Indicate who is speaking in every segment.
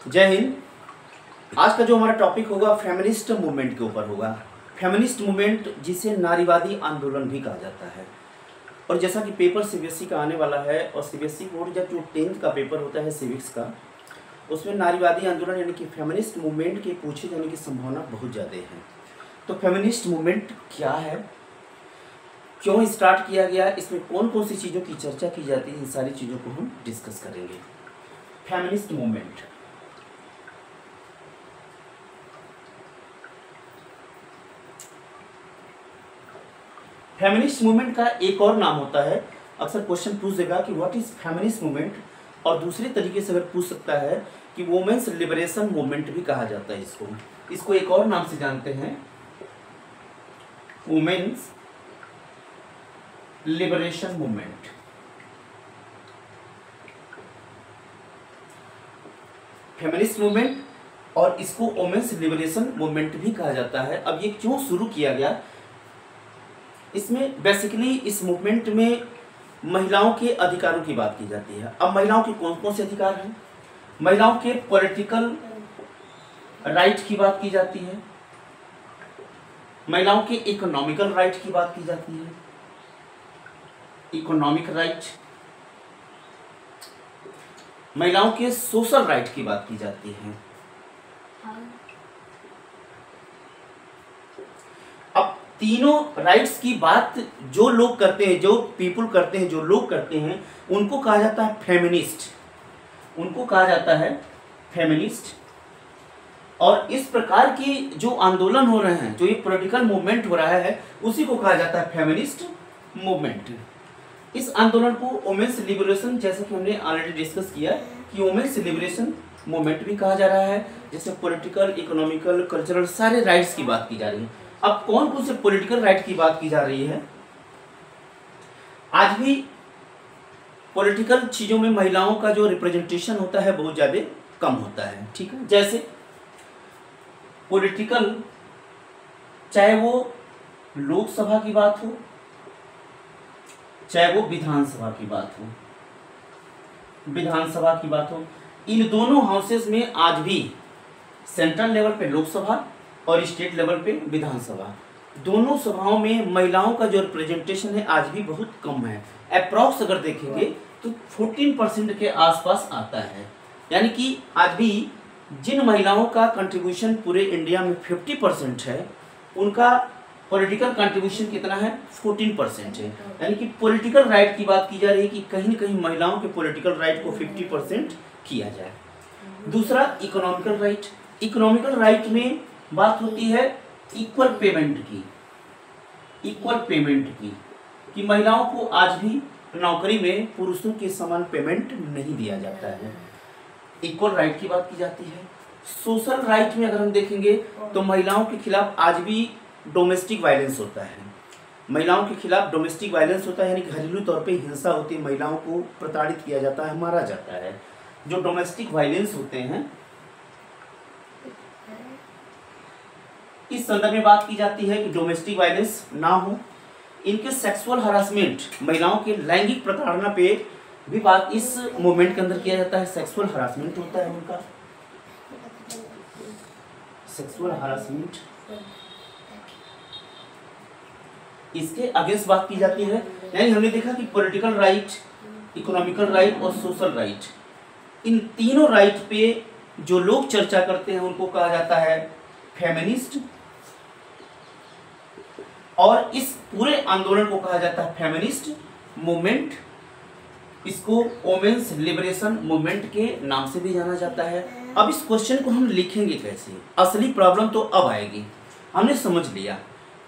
Speaker 1: जय हिंद। आज का जो हमारा टॉपिक होगा फेमिनिस्ट मूवमेंट के ऊपर होगा। फेमिनिस्ट मूवमेंट जिसे नारीवादी आंदोलन भी कहा जाता है। और जैसा कि पेपर सीबीएसई का आने वाला है और सीबीएसई बोर्ड जब जो 10th का पेपर होता है सिविक्स का, उसमें नारीवादी आंदोलन यानी कि फेमिनिस्ट मूवमेंट के पूछे जाने की संभावना बहुत ज़्यादा है। तो फेमिनिस्ट मूवमेंट क्या है, क्यों स्टार्ट किया गया, इसमें कौन कौन सी चीज़ों की चर्चा की जाती है, इन सारी चीज़ों को हम डिस्कस करेंगे। फेमिनिस्ट मूवमेंट फेमिनिस्ट मूवमेंट का एक और नाम होता है, अक्सर क्वेश्चन पूछ देगा कि व्हाट इज फेमिनिस्ट मूवमेंट, और दूसरे तरीके से अगर पूछ सकता है कि वुमेन्स लिबरेशन मूवमेंट भी कहा जाता है। इसको एक और नाम से जानते हैं, women's liberation movement. Feminist movement और इसको वुमेन्स लिबरेशन मूवमेंट भी कहा जाता है। अब ये क्यों शुरू किया गया, इसमें बेसिकली इस मूवमेंट में महिलाओं के अधिकारों की बात की जाती है। अब महिलाओं के कौन कौन से अधिकार हैं, महिलाओं के पॉलिटिकल राइट की बात की जाती है, महिलाओं के इकोनॉमिकल राइट की बात की जाती है, इकोनॉमिक राइट, महिलाओं के सोशल राइट की बात की जाती है। अब तीनों राइट्स की बात जो लोग करते हैं, जो पीपल करते हैं, जो लोग करते हैं, उनको कहा जाता है फेमिनिस्ट, उनको कहा जाता है फेमिनिस्ट। और इस प्रकार की जो आंदोलन हो रहे हैं, जो ये पॉलिटिकल मूवमेंट हो रहा है, उसी को कहा जाता है फेमिनिस्ट मूवमेंट। इस आंदोलन को वुमेन्स लिबरेशन, जैसे कि हमने ऑलरेडी डिस्कस किया कि वुमेन्स लिबरेशन मूवमेंट भी कहा जा रहा है, जैसे पॉलिटिकल, इकोनॉमिकल, कल्चरल सारे राइट्स की बात की जा रही है। अब कौन कौन से पॉलिटिकल राइट की बात की जा रही है, आज भी पॉलिटिकल चीजों में महिलाओं का जो रिप्रेजेंटेशन होता है बहुत ज्यादा कम होता है, ठीक है। जैसे पॉलिटिकल, चाहे वो लोकसभा की बात हो, चाहे वो विधानसभा की बात हो, इन दोनों हाउसेस में आज भी सेंट्रल लेवल पे लोकसभा और स्टेट लेवल पे विधानसभा, दोनों सभाओं में महिलाओं का जो रिप्रेजेंटेशन है आज भी बहुत कम है। अप्रॉक्स अगर देखेंगे तो 14% के आसपास आता है। यानी कि आज भी जिन महिलाओं का कंट्रीब्यूशन पूरे इंडिया में 50% है, उनका पॉलिटिकल कंट्रीब्यूशन कितना है, 14% है। यानी कि पॉलिटिकल राइट की बात की जा रही है कि कहीं न कहीं महिलाओं के पॉलिटिकल राइट को 50% किया जाए। दूसरा इकोनॉमिकल राइट, इकोनॉमिकल राइट में बात होती है इक्वल पेमेंट की, कि महिलाओं को आज भी नौकरी में पुरुषों के समान पेमेंट नहीं दिया जाता है, इक्वल राइट की बात की जाती है। सोशल राइट में अगर हम देखेंगे तो महिलाओं के खिलाफ आज भी डोमेस्टिक वायलेंस होता है, महिलाओं के खिलाफ डोमेस्टिक वायलेंस होता है, यानी घरेलू तौर पे हिंसा होती है, महिलाओं को प्रताड़ित किया जाता है, मारा जाता है। जो डोमेस्टिक वायलेंस होते हैं, इस संदर्भ में बात की जाती है कि डोमेस्टिक वायलेंस ना हो। इनके सेक्सुअल हरासमेंट, महिलाओं के लैंगिक प्रताड़ना पे भी बात इस मूवमेंट के अंदर किया जाता है। सेक्सुअल हरासमेंट होता है उनका, सेक्सुअल हरासमेंट, इसके अगेंस्ट बात की जाती है। यानी हमने देखा कि पॉलिटिकल राइट, इकोनॉमिकल राइट और सोशल राइट, इन तीनों राइट पे जो लोग चर्चा करते हैं उनको कहा जाता है फेमिनिस्ट, और इस पूरे आंदोलन को कहा जाता है फेमिनिस्ट मूवमेंट। इसको वुमेन्स लिबरेशन मूवमेंट के नाम से भी जाना जाता है। अब इस क्वेश्चन को हम लिखेंगे कैसे, असली प्रॉब्लम तो अब आएगी। हमने समझ लिया,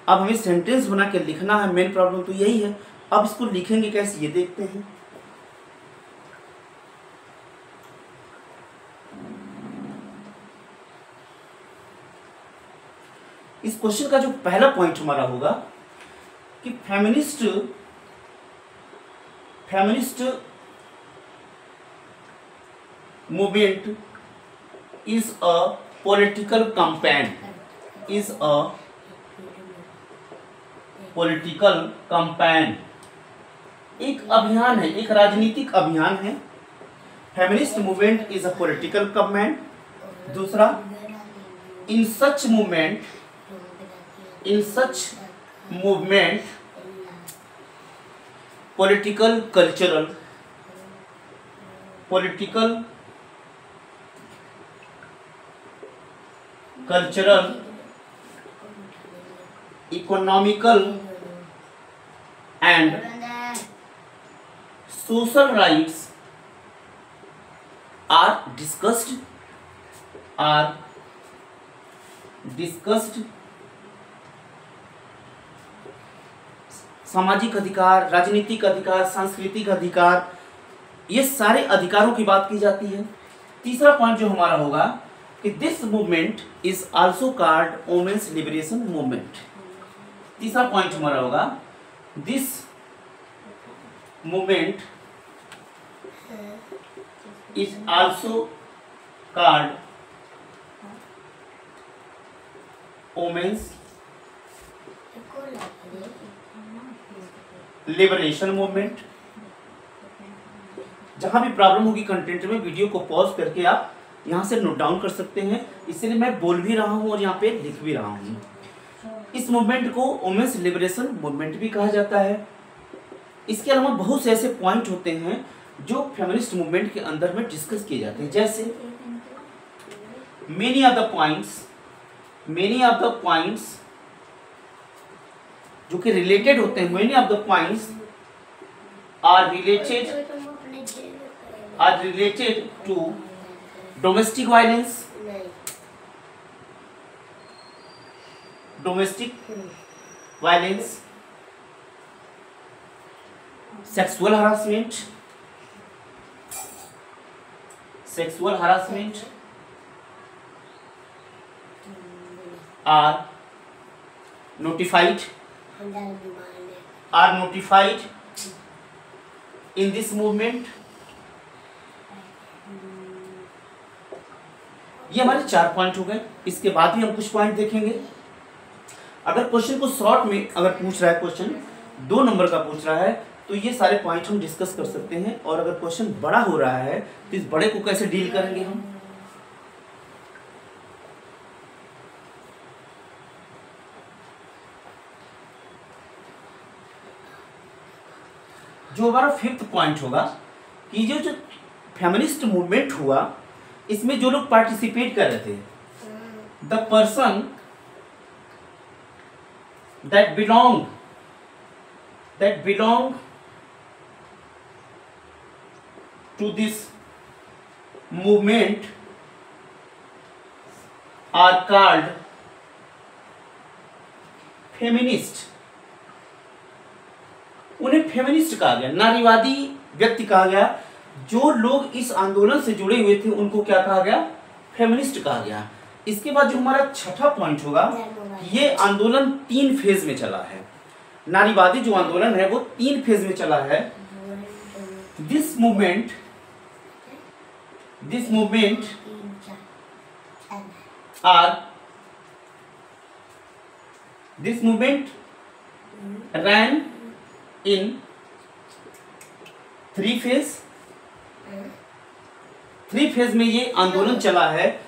Speaker 1: अब हमें सेंटेंस बना के लिखना है, मेन प्रॉब्लम तो यही है। अब इसको लिखेंगे कैसे, ये देखते हैं। इस क्वेश्चन का जो पहला पॉइंट हमारा होगा कि feminist movement is a political campaign, एक अभियान है, एक राजनीतिक अभियान है। Feminist movement is a political campaign दूसरा, in such movement political cultural economical and social rights are discussed. सामाजिक अधिकार, राजनीतिक अधिकार, सांस्कृतिक अधिकार, ये सारे अधिकारों की बात की जाती है। तीसरा पॉइंट जो हमारा होगा कि this movement is also called women's liberation movement. तीसरा पॉइंट हमारा होगा this movement is also called women's liberation movement. जहां भी प्रॉब्लम होगी कंटेंट में, वीडियो को पॉज करके आप यहां से नोट डाउन कर सकते हैं। इसलिए मैं बोल भी रहा हूं और यहाँ पे लिख भी रहा हूं। इस मूवमेंट को वुमेन्स लिबरेशन मूवमेंट भी कहा जाता है। इसके अलावा बहुत से ऐसे पॉइंट होते हैं जो फेमिनिस्ट मूवमेंट के अंदर में डिस्कस किए जाते हैं, जैसे मेनी ऑफ द पॉइंट्स जो कि रिलेटेड होते हैं, many of the points are related to domestic violence, sexual harassment are notified in this movement। ये हमारे 4 पॉइंट हो गए। इसके बाद भी हम कुछ पॉइंट देखेंगे। अगर क्वेश्चन को शॉर्ट में अगर पूछ रहा है, क्वेश्चन 2 नंबर का पूछ रहा है, तो ये सारे पॉइंट हम डिस्कस कर सकते हैं। और अगर क्वेश्चन बड़ा हो रहा है तो इस बड़े को कैसे डील करेंगे हम। जो हमारा 5th पॉइंट होगा कि जो फेमिनिस्ट मूवमेंट हुआ, इसमें जो लोग पार्टिसिपेट कर रहे थे, the person that belong to this movement are called feminist. उन्हें फेमिनिस्ट कहा गया, नारीवादी व्यक्ति कहा गया। जो लोग इस आंदोलन से जुड़े हुए थे उनको क्या कहा गया, फेमिनिस्ट कहा गया। इसके बाद जो हमारा 6ठा पॉइंट होगा, ये आंदोलन 3 फेज में चला है। नारीवादी जो आंदोलन है वो 3 फेज में चला है। This movement ran in 3 phase. 3 phase में ये आंदोलन चला है।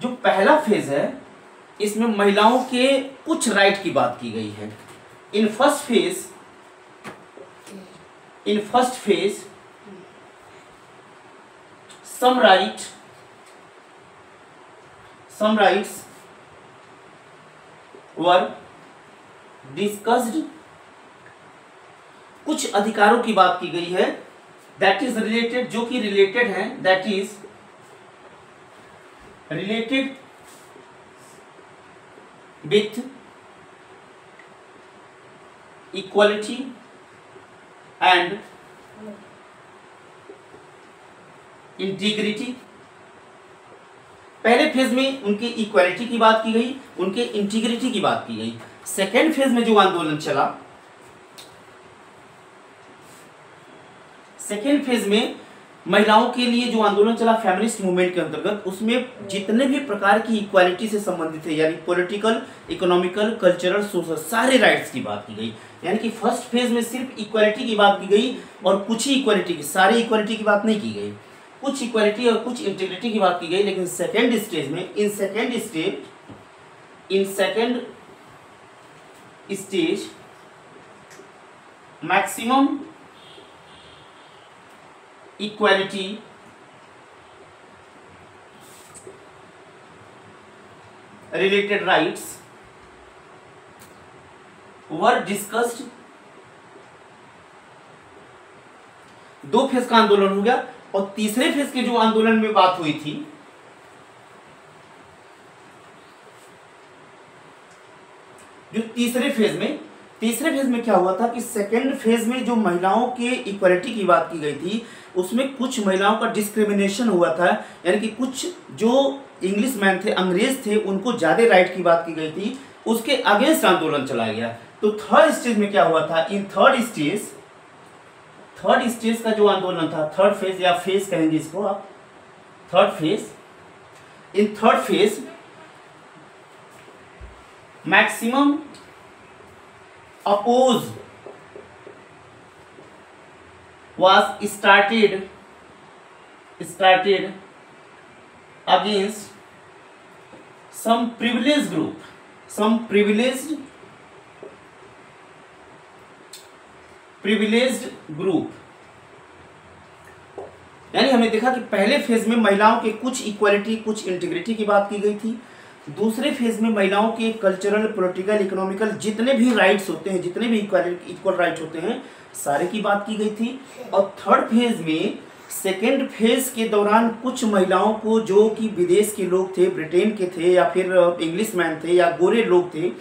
Speaker 1: जो पहला फेज है, इसमें महिलाओं के कुछ राइट की बात की गई है। In first phase some rights were discussed। कुछ अधिकारों की बात की गई है, दैट इज रिलेटेड, जो कि रिलेटेड है, that is related with equality and integrity. पहले फेज में उनकी इक्वालिटी की बात की गई, उनके इंटीग्रिटी की बात की गई। सेकेंड फेज में जो आंदोलन चला, सेकेंड फेज में महिलाओं के लिए जो आंदोलन चला फेमिनिस्ट मूवमेंट के अंतर्गत, उसमें जितने भी प्रकार की इक्वालिटी से संबंधित है, यानी पॉलिटिकल, इकोनॉमिकल, कल्चरल, सोशल, सारे राइट्स की बात की गई। यानी कि फर्स्ट फेज में सिर्फ इक्वालिटी की बात की गई और कुछ ही इक्वालिटी की, सारी इक्वालिटी की बात नहीं की गई। कुछ इक्वालिटी और कुछ इंटीग्रिटी की बात की गई, लेकिन सेकेंड स्टेज में, in second stage maximum equality related rights were discussed। दो फेज का आंदोलन हो गया, और तीसरे फेज के जो आंदोलन में बात हुई थी, जो तीसरे फेज में क्या हुआ था कि सेकेंड फेज में जो महिलाओं के इक्वालिटी की बात की गई थी, उसमें कुछ महिलाओं का डिस्क्रिमिनेशन हुआ था, यानी कि कुछ जो इंग्लिश मैन थे, अंग्रेज थे, उनको ज्यादा राइट की बात की गई थी, उसके अगेंस्ट आंदोलन चला गया। तो थर्ड स्टेज में क्या हुआ था, इन थर्ड स्टेज का जो आंदोलन था, थर्ड फेज या फेज कहेंगे इसको आप, third phase, in third phase maximum oppose was started against some privileged group। यानी हमने देखा कि पहले फेज में महिलाओं के कुछ इक्वालिटी, कुछ इंटीग्रिटी की बात की गई थी। दूसरे फेज में महिलाओं के कल्चरल, पॉलिटिकल, इकोनॉमिकल जितने भी राइट्स होते हैं, जितने भी इक्वल राइट्स होते हैं, सारे की बात की गई थी। और थर्ड फेज में, सेकेंड फेज के दौरान कुछ महिलाओं को, जो कि विदेश के लोग थे, ब्रिटेन के थे या फिर इंग्लिश मैन थे या गोरे लोग थे,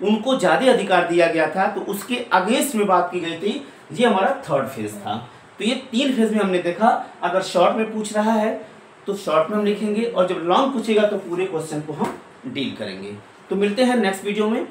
Speaker 1: उनको ज़्यादा अधिकार दिया गया था, तो उसके अगेंस्ट में बात की गई थी। ये हमारा थर्ड फेज था। तो ये 3 फेज में हमने देखा। अगर शॉर्ट में पूछ रहा है तो शॉर्ट में हम लिखेंगे, और जब लॉन्ग पूछेगा तो पूरे क्वेश्चन को हम डील करेंगे। तो मिलते हैं नेक्स्ट वीडियो में।